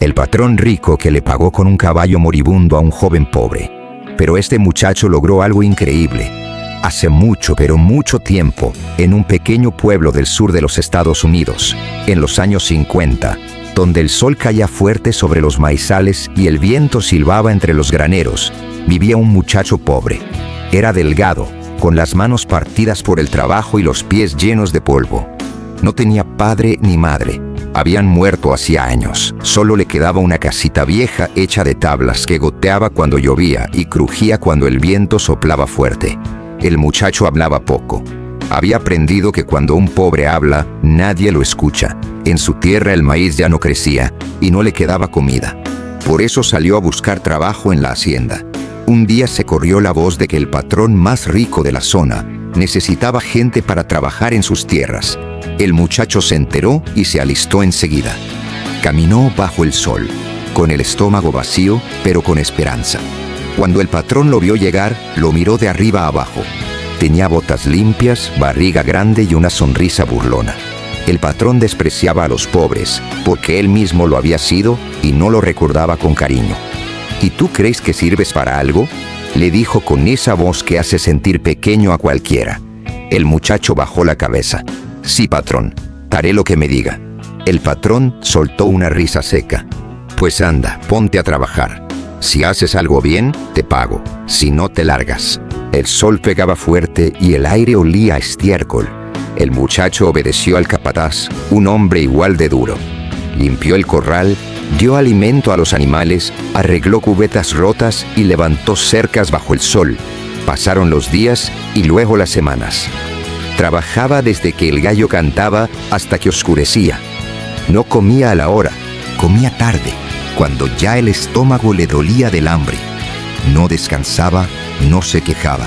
El patrón rico que le pagó con un caballo moribundo a un joven pobre. Pero este muchacho logró algo increíble. Hace mucho, pero mucho tiempo, en un pequeño pueblo del sur de los Estados Unidos, en los años 50, donde el sol caía fuerte sobre los maizales y el viento silbaba entre los graneros, vivía un muchacho pobre. Era delgado, con las manos partidas por el trabajo y los pies llenos de polvo. No tenía padre ni madre. Habían muerto hacía años. Solo le quedaba una casita vieja hecha de tablas que goteaba cuando llovía y crujía cuando el viento soplaba fuerte. El muchacho hablaba poco. Había aprendido que cuando un pobre habla, nadie lo escucha. En su tierra el maíz ya no crecía y no le quedaba comida. Por eso salió a buscar trabajo en la hacienda. Un día se corrió la voz de que el patrón más rico de la zona necesitaba gente para trabajar en sus tierras. El muchacho se enteró y se alistó enseguida. Caminó bajo el sol, con el estómago vacío, pero con esperanza. Cuando el patrón lo vio llegar, lo miró de arriba a abajo. Tenía botas limpias, barriga grande y una sonrisa burlona. El patrón despreciaba a los pobres, porque él mismo lo había sido y no lo recordaba con cariño. ¿Y tú crees que sirves para algo?, le dijo con esa voz que hace sentir pequeño a cualquiera. El muchacho bajó la cabeza. Sí, patrón, haré lo que me diga. El patrón soltó una risa seca. Pues anda, ponte a trabajar. Si haces algo bien, te pago. Si no, te largas. El sol pegaba fuerte y el aire olía a estiércol. El muchacho obedeció al capataz, un hombre igual de duro. Limpió el corral, dio alimento a los animales, arregló cubetas rotas y levantó cercas bajo el sol. Pasaron los días y luego las semanas. Trabajaba desde que el gallo cantaba hasta que oscurecía. No comía a la hora, comía tarde, cuando ya el estómago le dolía del hambre. No descansaba, no se quejaba.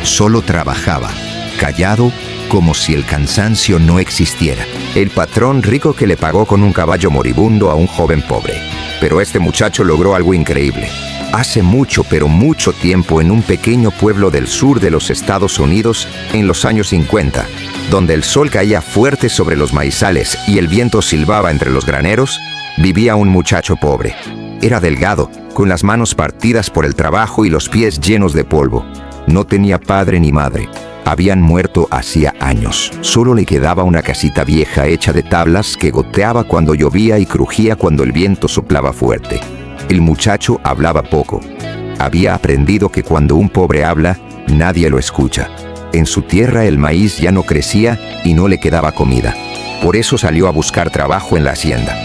Solo trabajaba, callado, como si el cansancio no existiera. El patrón rico que le pagó con un caballo moribundo a un joven pobre. Pero este muchacho logró algo increíble. Hace mucho, pero mucho tiempo, en un pequeño pueblo del sur de los Estados Unidos, en los años 50, donde el sol caía fuerte sobre los maizales y el viento silbaba entre los graneros, vivía un muchacho pobre. Era delgado, con las manos partidas por el trabajo y los pies llenos de polvo. No tenía padre ni madre. Habían muerto hacía años. Solo le quedaba una casita vieja hecha de tablas que goteaba cuando llovía y crujía cuando el viento soplaba fuerte. El muchacho hablaba poco. Había aprendido que cuando un pobre habla, nadie lo escucha. En su tierra el maíz ya no crecía y no le quedaba comida. Por eso salió a buscar trabajo en la hacienda.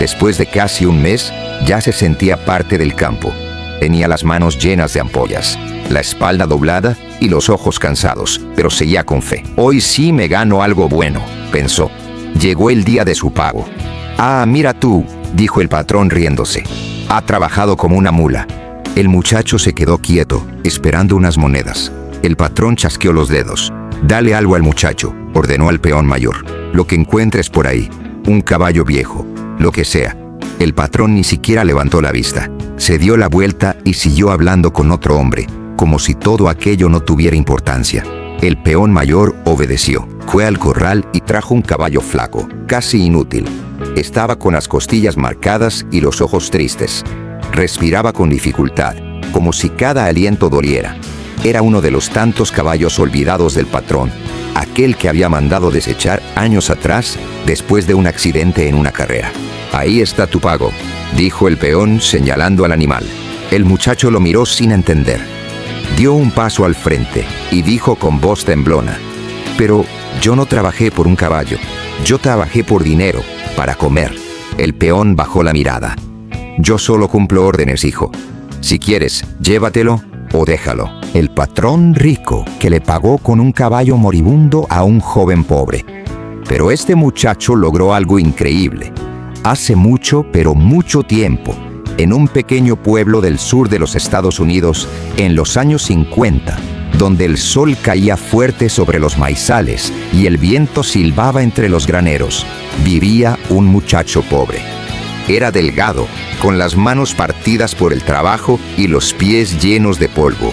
Después de casi un mes, ya se sentía parte del campo. Tenía las manos llenas de ampollas, la espalda doblada y los ojos cansados, pero seguía con fe. Hoy sí me gano algo bueno, pensó. Llegó el día de su pago. Ah, mira tú, dijo el patrón riéndose. Ha trabajado como una mula. El muchacho se quedó quieto, esperando unas monedas. El patrón chasqueó los dedos. Dale algo al muchacho, ordenó al peón mayor. Lo que encuentres por ahí, un caballo viejo, lo que sea. El patrón ni siquiera levantó la vista. Se dio la vuelta y siguió hablando con otro hombre, como si todo aquello no tuviera importancia. El peón mayor obedeció. Fue al corral y trajo un caballo flaco, casi inútil. Estaba con las costillas marcadas y los ojos tristes. Respiraba con dificultad, como si cada aliento doliera. Era uno de los tantos caballos olvidados del patrón, aquel que había mandado desechar años atrás después de un accidente en una carrera. Ahí está tu pago, dijo el peón señalando al animal. El muchacho lo miró sin entender. Dio un paso al frente y dijo con voz temblona: pero yo no trabajé por un caballo, yo trabajé por dinero, para comer. El peón bajó la mirada. Yo solo cumplo órdenes, hijo. Si quieres, llévatelo o déjalo. El patrón rico que le pagó con un caballo moribundo a un joven pobre. Pero este muchacho logró algo increíble. Hace mucho, pero mucho tiempo, en un pequeño pueblo del sur de los Estados Unidos, en los años 50, donde el sol caía fuerte sobre los maizales y el viento silbaba entre los graneros, vivía un muchacho pobre. Era delgado, con las manos partidas por el trabajo y los pies llenos de polvo.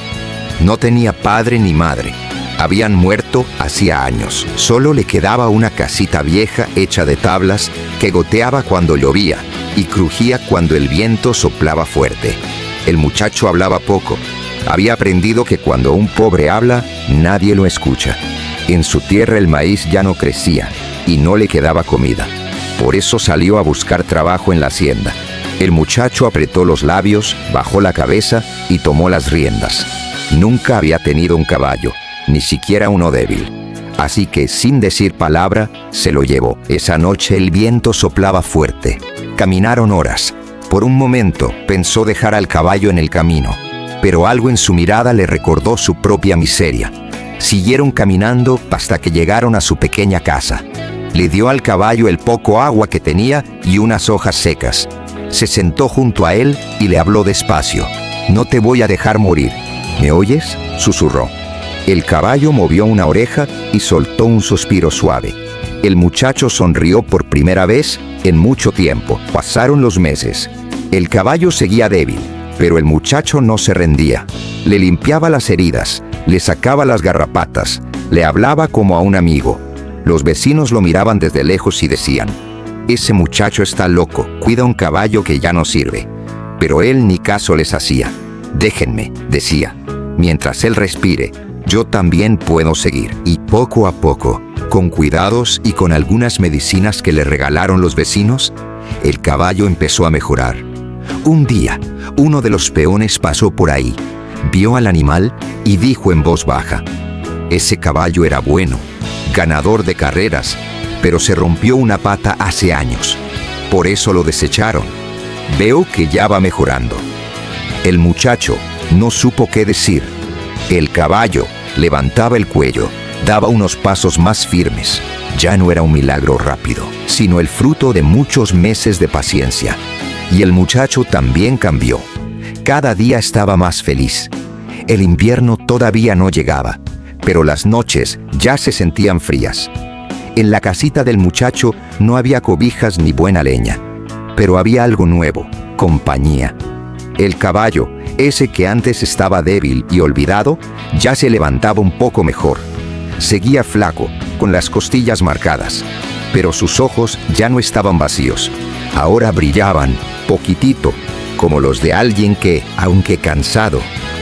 No tenía padre ni madre. Habían muerto hacía años. Solo le quedaba una casita vieja hecha de tablas que goteaba cuando llovía y crujía cuando el viento soplaba fuerte. El muchacho hablaba poco. Había aprendido que cuando un pobre habla, nadie lo escucha. En su tierra el maíz ya no crecía y no le quedaba comida. Por eso salió a buscar trabajo en la hacienda. El muchacho apretó los labios, bajó la cabeza y tomó las riendas. Nunca había tenido un caballo, ni siquiera uno débil. Así que, sin decir palabra, se lo llevó. Esa noche el viento soplaba fuerte. Caminaron horas. Por un momento pensó dejar al caballo en el camino, pero algo en su mirada le recordó su propia miseria. Siguieron caminando hasta que llegaron a su pequeña casa. Le dio al caballo el poco agua que tenía y unas hojas secas. Se sentó junto a él y le habló despacio. «No te voy a dejar morir. ¿Me oyes?», susurró. El caballo movió una oreja y soltó un suspiro suave. El muchacho sonrió por primera vez en mucho tiempo. Pasaron los meses. El caballo seguía débil, pero el muchacho no se rendía. Le limpiaba las heridas, le sacaba las garrapatas, le hablaba como a un amigo. Los vecinos lo miraban desde lejos y decían: «Ese muchacho está loco, cuida un caballo que ya no sirve». Pero él ni caso les hacía. «Déjenme», decía, «mientras él respire, yo también puedo seguir». Y poco a poco, con cuidados y con algunas medicinas que le regalaron los vecinos, el caballo empezó a mejorar. Un día, uno de los peones pasó por ahí, vio al animal y dijo en voz baja: «Ese caballo era bueno, ganador de carreras, pero se rompió una pata hace años. Por eso lo desecharon. Veo que ya va mejorando». El muchacho no supo qué decir. El caballo levantaba el cuello, daba unos pasos más firmes. Ya no era un milagro rápido, sino el fruto de muchos meses de paciencia. Y el muchacho también cambió. Cada día estaba más feliz. El invierno todavía no llegaba, pero las noches ya se sentían frías. En la casita del muchacho no había cobijas ni buena leña, pero había algo nuevo: compañía. El caballo, ese que antes estaba débil y olvidado, ya se levantaba un poco mejor. Seguía flaco, con las costillas marcadas, pero sus ojos ya no estaban vacíos. Ahora brillaban, poquitito, como los de alguien que, aunque cansado,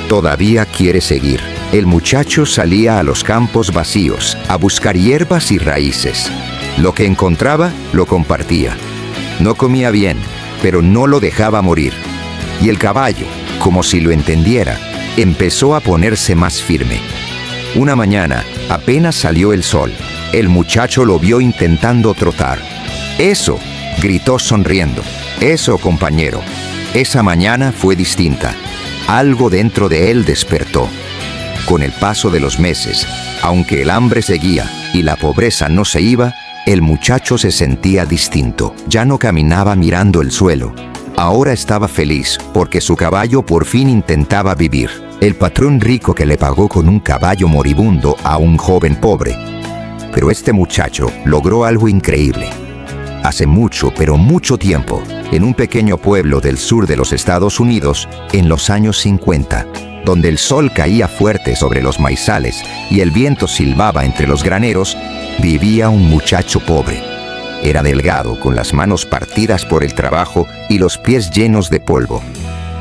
todavía quiere seguir. El muchacho salía a los campos vacíos a buscar hierbas y raíces. Lo que encontraba, lo compartía. No comía bien, pero no lo dejaba morir. Y el caballo, como si lo entendiera, empezó a ponerse más firme. Una mañana, apenas salió el sol, el muchacho lo vio intentando trotar. «¡Eso!», gritó sonriendo. «¡Eso, compañero!». Esa mañana fue distinta. Algo dentro de él despertó. Con el paso de los meses, aunque el hambre seguía y la pobreza no se iba, el muchacho se sentía distinto. Ya no caminaba mirando el suelo. Ahora estaba feliz porque su caballo por fin intentaba vivir. El patrón rico que le pagó con un caballo moribundo a un joven pobre. Pero este muchacho logró algo increíble. Hace mucho, pero mucho tiempo, en un pequeño pueblo del sur de los Estados Unidos, en los años 50, donde el sol caía fuerte sobre los maizales y el viento silbaba entre los graneros, vivía un muchacho pobre. Era delgado, con las manos partidas por el trabajo y los pies llenos de polvo.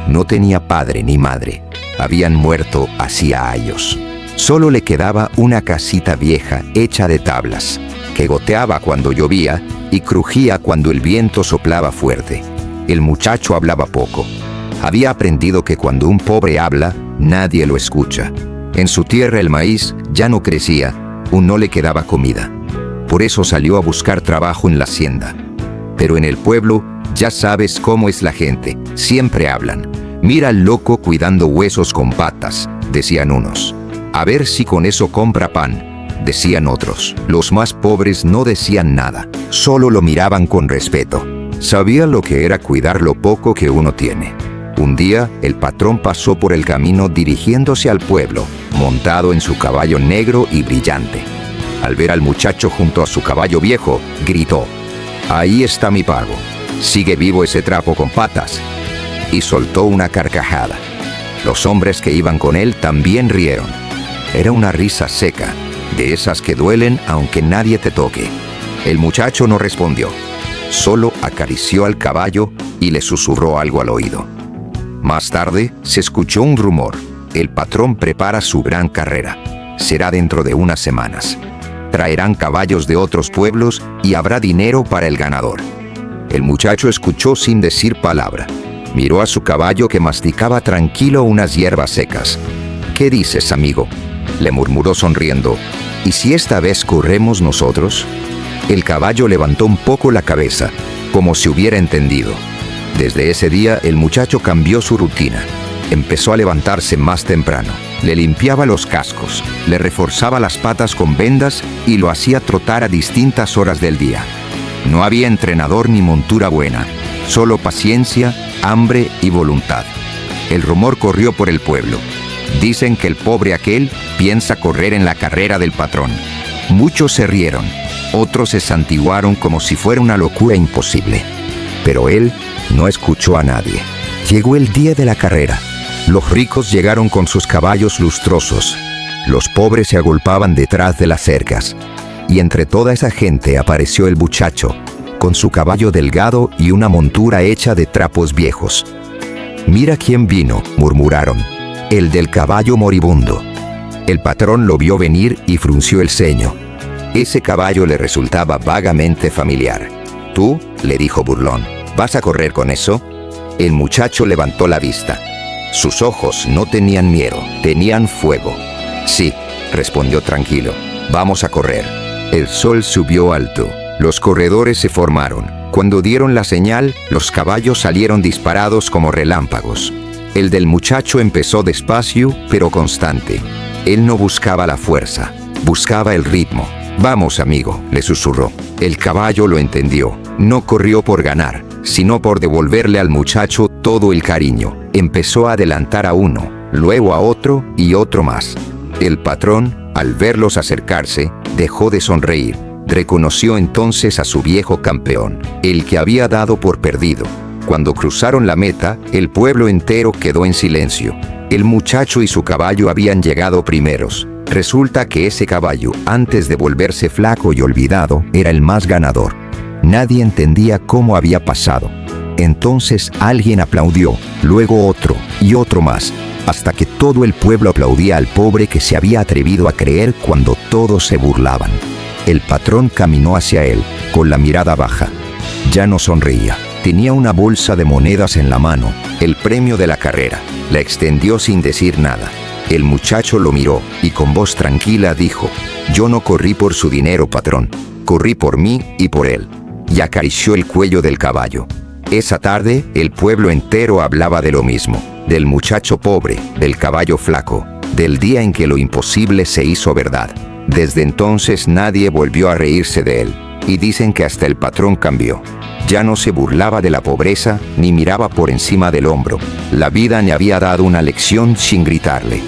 No tenía padre ni madre. Habían muerto hacía años. Solo le quedaba una casita vieja hecha de tablas, que goteaba cuando llovía y crujía cuando el viento soplaba fuerte. El muchacho hablaba poco. Había aprendido que cuando un pobre habla, nadie lo escucha. En su tierra el maíz ya no crecía o no le quedaba comida. Por eso salió a buscar trabajo en la hacienda. Pero en el pueblo ya sabes cómo es la gente. Siempre hablan. «Mira al loco cuidando huesos con patas», decían unos. «A ver si con eso compra pan», decían otros. Los más pobres no decían nada, solo lo miraban con respeto. Sabían lo que era cuidar lo poco que uno tiene. Un día, el patrón pasó por el camino dirigiéndose al pueblo, montado en su caballo negro y brillante. Al ver al muchacho junto a su caballo viejo, gritó: «Ahí está mi pago. Sigue vivo ese trapo con patas». Y soltó una carcajada. Los hombres que iban con él también rieron. Era una risa seca, de esas que duelen aunque nadie te toque. El muchacho no respondió. Solo acarició al caballo y le susurró algo al oído. Más tarde, se escuchó un rumor. El patrón prepara su gran carrera. Será dentro de unas semanas. Traerán caballos de otros pueblos y habrá dinero para el ganador. El muchacho escuchó sin decir palabra. Miró a su caballo que masticaba tranquilo unas hierbas secas. «¿Qué dices, amigo?», le murmuró sonriendo. «¿Y si esta vez corremos nosotros?». El caballo levantó un poco la cabeza, como si hubiera entendido. Desde ese día, el muchacho cambió su rutina. Empezó a levantarse más temprano. Le limpiaba los cascos, le reforzaba las patas con vendas y lo hacía trotar a distintas horas del día. No había entrenador ni montura buena, solo paciencia, hambre y voluntad. El rumor corrió por el pueblo. Dicen que el pobre aquel piensa correr en la carrera del patrón. Muchos se rieron, otros se santiguaron como si fuera una locura imposible. Pero él no escuchó a nadie. Llegó el día de la carrera. Los ricos llegaron con sus caballos lustrosos. Los pobres se agolpaban detrás de las cercas. Y entre toda esa gente apareció el muchacho, con su caballo delgado y una montura hecha de trapos viejos. «Mira quién vino», murmuraron. «El del caballo moribundo». El patrón lo vio venir y frunció el ceño. Ese caballo le resultaba vagamente familiar. «¿Tú?», le dijo burlón. «¿Vas a correr con eso?». El muchacho levantó la vista. Sus ojos no tenían miedo, tenían fuego. «Sí», respondió tranquilo. «Vamos a correr». El sol subió alto. Los corredores se formaron. Cuando dieron la señal, los caballos salieron disparados como relámpagos. El del muchacho empezó despacio, pero constante. Él no buscaba la fuerza, buscaba el ritmo. «Vamos, amigo», le susurró. El caballo lo entendió. No corrió por ganar, sino por devolverle al muchacho todo el cariño. Empezó a adelantar a uno, luego a otro y otro más. El patrón, al verlos acercarse, dejó de sonreír. Reconoció entonces a su viejo campeón, el que había dado por perdido. Cuando cruzaron la meta, el pueblo entero quedó en silencio. El muchacho y su caballo habían llegado primeros. Resulta que ese caballo, antes de volverse flaco y olvidado, era el más ganador. Nadie entendía cómo había pasado. Entonces alguien aplaudió, luego otro y otro más, hasta que todo el pueblo aplaudía al pobre que se había atrevido a creer cuando todos se burlaban. El patrón caminó hacia él, con la mirada baja. Ya no sonreía. Tenía una bolsa de monedas en la mano, el premio de la carrera. La extendió sin decir nada. El muchacho lo miró y con voz tranquila dijo: «Yo no corrí por su dinero, patrón. Corrí por mí y por él». Y acarició el cuello del caballo. Esa tarde, el pueblo entero hablaba de lo mismo, del muchacho pobre, del caballo flaco, del día en que lo imposible se hizo verdad. Desde entonces nadie volvió a reírse de él, y dicen que hasta el patrón cambió. Ya no se burlaba de la pobreza, ni miraba por encima del hombro. La vida le había dado una lección sin gritarle.